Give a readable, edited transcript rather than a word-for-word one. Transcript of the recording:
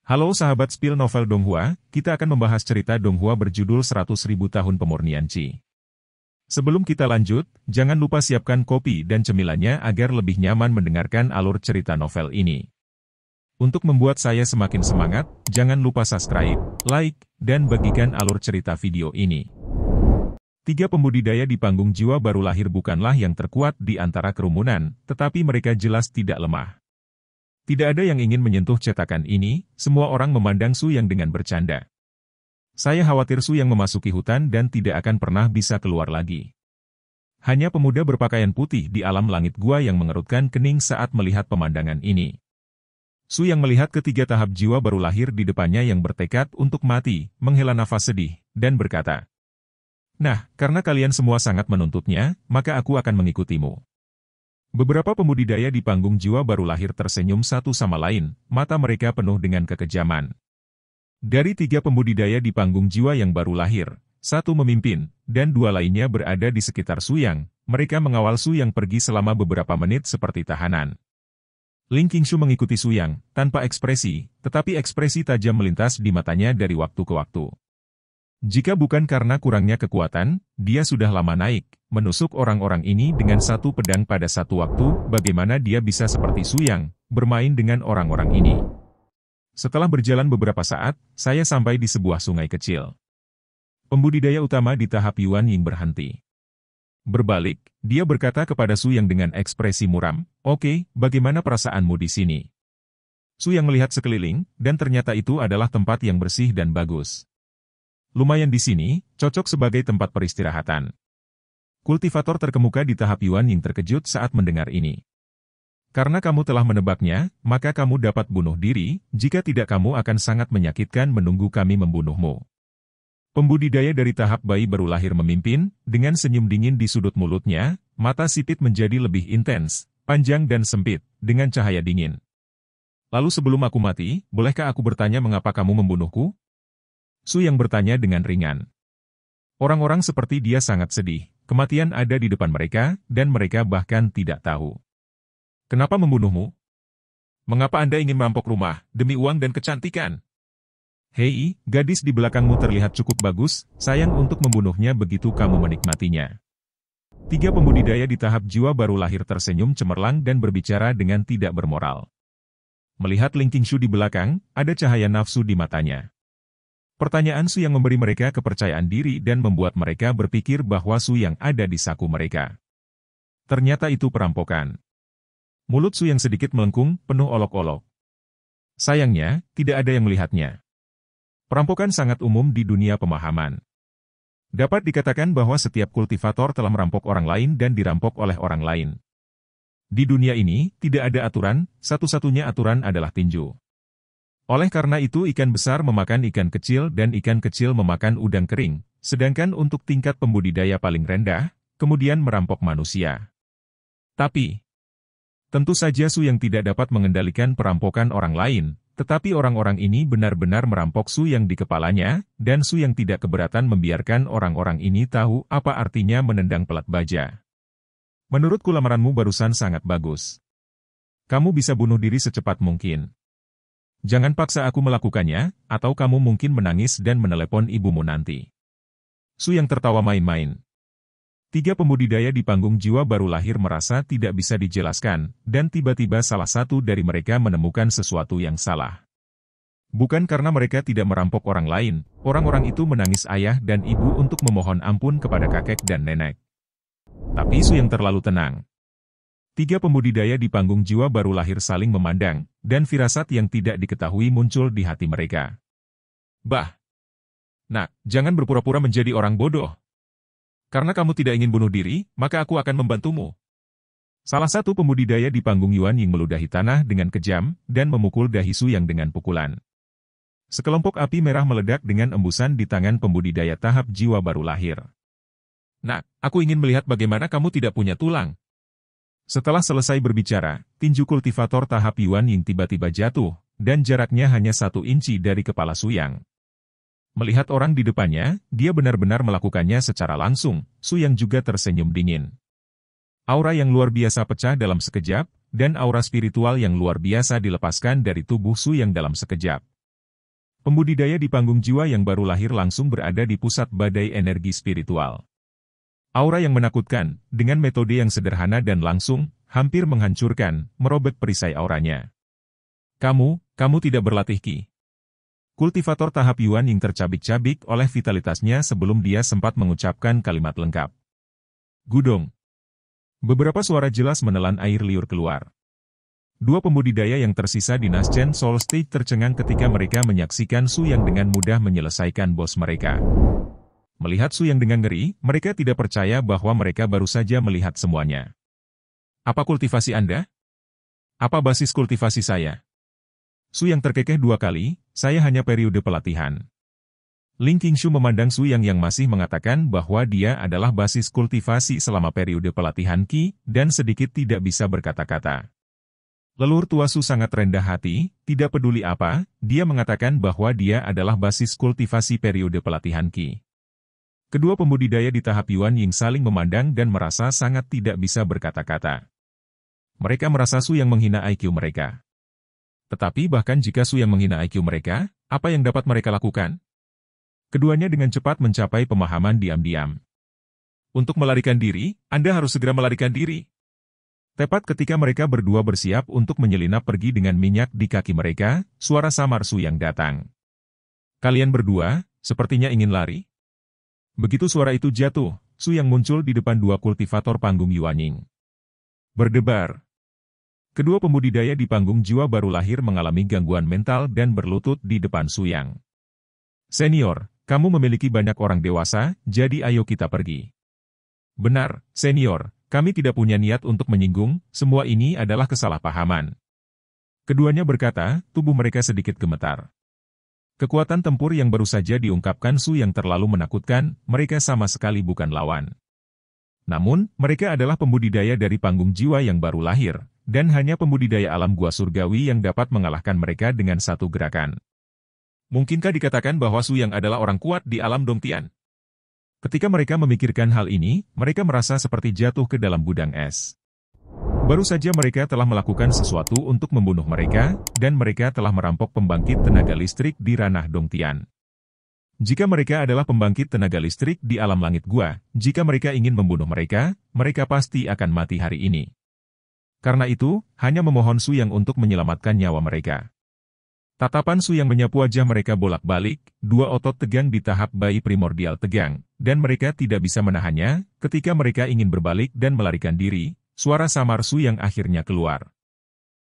Halo sahabat spill novel Donghua, kita akan membahas cerita Donghua berjudul 100.000 tahun pemurnian Qi. Sebelum kita lanjut, jangan lupa siapkan kopi dan cemilannya agar lebih nyaman mendengarkan alur cerita novel ini. Untuk membuat saya semakin semangat, jangan lupa subscribe, like, dan bagikan alur cerita video ini. Tiga pembudidaya di panggung jiwa baru lahir bukanlah yang terkuat di antara kerumunan, tetapi mereka jelas tidak lemah. Tidak ada yang ingin menyentuh cetakan ini, semua orang memandang Su Yang dengan bercanda. Saya khawatir Su Yang memasuki hutan dan tidak akan pernah bisa keluar lagi. Hanya pemuda berpakaian putih di alam langit gua yang mengerutkan kening saat melihat pemandangan ini. Su Yang melihat ketiga tahap jiwa baru lahir di depannya yang bertekad untuk mati, menghela nafas sedih, dan berkata, "Nah, karena kalian semua sangat menuntutnya, maka aku akan mengikutimu." Beberapa pembudidaya di panggung jiwa baru lahir tersenyum satu sama lain, mata mereka penuh dengan kekejaman. Dari tiga pembudidaya di panggung jiwa yang baru lahir, satu memimpin, dan dua lainnya berada di sekitar Su Yang. Mereka mengawal Su Yang pergi selama beberapa menit seperti tahanan. Ling Qingshu mengikuti Su Yang, tanpa ekspresi, tetapi ekspresi tajam melintas di matanya dari waktu ke waktu. Jika bukan karena kurangnya kekuatan, dia sudah lama naik, menusuk orang-orang ini dengan satu pedang pada satu waktu. Bagaimana dia bisa seperti Su Yang, bermain dengan orang-orang ini? Setelah berjalan beberapa saat, saya sampai di sebuah sungai kecil. Pembudidaya utama di tahap Yuan Ying berhenti. Berbalik, dia berkata kepada Su Yang dengan ekspresi muram, "Oke, bagaimana perasaanmu di sini?" Su Yang melihat sekeliling, dan ternyata itu adalah tempat yang bersih dan bagus. Lumayan di sini, cocok sebagai tempat peristirahatan. Kultivator terkemuka di tahap Yuan Ying terkejut saat mendengar ini. Karena kamu telah menebaknya, maka kamu dapat bunuh diri, jika tidak kamu akan sangat menyakitkan menunggu kami membunuhmu. Pembudidaya dari tahap bayi baru lahir memimpin, dengan senyum dingin di sudut mulutnya, mata sipit menjadi lebih intens, panjang dan sempit, dengan cahaya dingin. Lalu sebelum aku mati, bolehkah aku bertanya mengapa kamu membunuhku? Su Yang bertanya dengan ringan. Orang-orang seperti dia sangat sedih, kematian ada di depan mereka, dan mereka bahkan tidak tahu. Kenapa membunuhmu? Mengapa Anda ingin merampok rumah, demi uang dan kecantikan? Hei, gadis di belakangmu terlihat cukup bagus, sayang untuk membunuhnya begitu kamu menikmatinya. Tiga pembudidaya di tahap jiwa baru lahir tersenyum cemerlang dan berbicara dengan tidak bermoral. Melihat Ling Qingshu di belakang, ada cahaya nafsu di matanya. Pertanyaan Su Yang memberi mereka kepercayaan diri dan membuat mereka berpikir bahwa Su Yang ada di saku mereka. Ternyata itu perampokan. Mulut Su Yang sedikit melengkung, penuh olok-olok. Sayangnya, tidak ada yang melihatnya. Perampokan sangat umum di dunia pemahaman. Dapat dikatakan bahwa setiap kultivator telah merampok orang lain dan dirampok oleh orang lain. Di dunia ini, tidak ada aturan, satu-satunya aturan adalah tinju. Oleh karena itu ikan besar memakan ikan kecil dan ikan kecil memakan udang kering, sedangkan untuk tingkat pembudidaya paling rendah, kemudian merampok manusia. Tapi, tentu saja Su Yang tidak dapat mengendalikan perampokan orang lain, tetapi orang-orang ini benar-benar merampok Su Yang di kepalanya, dan Su Yang tidak keberatan membiarkan orang-orang ini tahu apa artinya menendang pelat baja. Menurutku lamaranmu barusan sangat bagus. Kamu bisa bunuh diri secepat mungkin. Jangan paksa aku melakukannya, atau kamu mungkin menangis dan menelepon ibumu nanti. Su Yang tertawa main-main. Tiga pembudidaya di panggung jiwa baru lahir merasa tidak bisa dijelaskan, dan tiba-tiba salah satu dari mereka menemukan sesuatu yang salah. Bukan karena mereka tidak merampok orang lain, orang-orang itu menangis ayah dan ibu untuk memohon ampun kepada kakek dan nenek. Tapi Su Yang terlalu tenang. Tiga pembudidaya di panggung jiwa baru lahir saling memandang, dan firasat yang tidak diketahui muncul di hati mereka. Bah! Nak, jangan berpura-pura menjadi orang bodoh. Karena kamu tidak ingin bunuh diri, maka aku akan membantumu. Salah satu pembudidaya di panggung Yuan Ying meludahi tanah dengan kejam, dan memukul dahi Su Yang dengan pukulan. Sekelompok api merah meledak dengan embusan di tangan pembudidaya tahap jiwa baru lahir. Nak, aku ingin melihat bagaimana kamu tidak punya tulang. Setelah selesai berbicara, tinju kultivator tahap Yuan Ying tiba-tiba jatuh, dan jaraknya hanya 1 inci dari kepala Su Yang. Melihat orang di depannya, dia benar-benar melakukannya secara langsung. Su Yang juga tersenyum dingin. Aura yang luar biasa pecah dalam sekejap, dan aura spiritual yang luar biasa dilepaskan dari tubuh Su Yang dalam sekejap. Pembudidaya di panggung jiwa yang baru lahir langsung berada di pusat badai energi spiritual. Aura yang menakutkan, dengan metode yang sederhana dan langsung, hampir menghancurkan, merobek perisai auranya. Kamu tidak berlatih Ki. Kultivator tahap Yuan Ying tercabik-cabik oleh vitalitasnya sebelum dia sempat mengucapkan kalimat lengkap. Gudong. Beberapa suara jelas menelan air liur keluar. Dua pembudidaya yang tersisa di Naschen Soul Stage tercengang ketika mereka menyaksikan Su Yang dengan mudah menyelesaikan bos mereka. Melihat Su Yang dengan ngeri, mereka tidak percaya bahwa mereka baru saja melihat semuanya. Apa kultivasi Anda? Apa basis kultivasi saya? Su Yang terkekeh 2 kali, saya hanya periode pelatihan. Ling Qingshu memandang Su Yang masih mengatakan bahwa dia adalah basis kultivasi selama periode pelatihan Qi, dan sedikit tidak bisa berkata-kata. Leluhur tua Su sangat rendah hati, tidak peduli apa, dia mengatakan bahwa dia adalah basis kultivasi periode pelatihan Qi. Kedua pembudidaya di tahap Yuan Ying saling memandang dan merasa sangat tidak bisa berkata-kata. Mereka merasa Su Yang menghina IQ mereka. Tetapi bahkan jika Su Yang menghina IQ mereka, apa yang dapat mereka lakukan? Keduanya dengan cepat mencapai pemahaman diam-diam. Untuk melarikan diri, Anda harus segera melarikan diri. Tepat ketika mereka berdua bersiap untuk menyelinap pergi dengan minyak di kaki mereka, suara samar Su Yang datang. Kalian berdua, sepertinya ingin lari? Begitu suara itu jatuh, Su Yang muncul di depan dua kultivator panggung Yuan Ying. Berdebar. Kedua pembudidaya di panggung jiwa baru lahir mengalami gangguan mental dan berlutut di depan Su Yang. Senior, kamu memiliki banyak orang dewasa, jadi ayo kita pergi. Benar, senior. Kami tidak punya niat untuk menyinggung, semua ini adalah kesalahpahaman. Keduanya berkata, tubuh mereka sedikit gemetar. Kekuatan tempur yang baru saja diungkapkan Su Yang terlalu menakutkan, mereka sama sekali bukan lawan. Namun, mereka adalah pembudidaya dari panggung jiwa yang baru lahir, dan hanya pembudidaya alam gua surgawi yang dapat mengalahkan mereka dengan satu gerakan. Mungkinkah dikatakan bahwa Su Yang adalah orang kuat di alam Dongtian? Ketika mereka memikirkan hal ini, mereka merasa seperti jatuh ke dalam gudang es. Baru saja mereka telah melakukan sesuatu untuk membunuh mereka, dan mereka telah merampok pembangkit tenaga listrik di ranah Dongtian. Jika mereka adalah pembangkit tenaga listrik di alam langit gua, jika mereka ingin membunuh mereka, mereka pasti akan mati hari ini. Karena itu, hanya memohon Su Yang untuk menyelamatkan nyawa mereka. Tatapan Su Yang menyapu wajah mereka bolak-balik, dua otot tegang di tahap bayi primordial tegang, dan mereka tidak bisa menahannya. Ketika mereka ingin berbalik dan melarikan diri, suara samar Su Yang akhirnya keluar.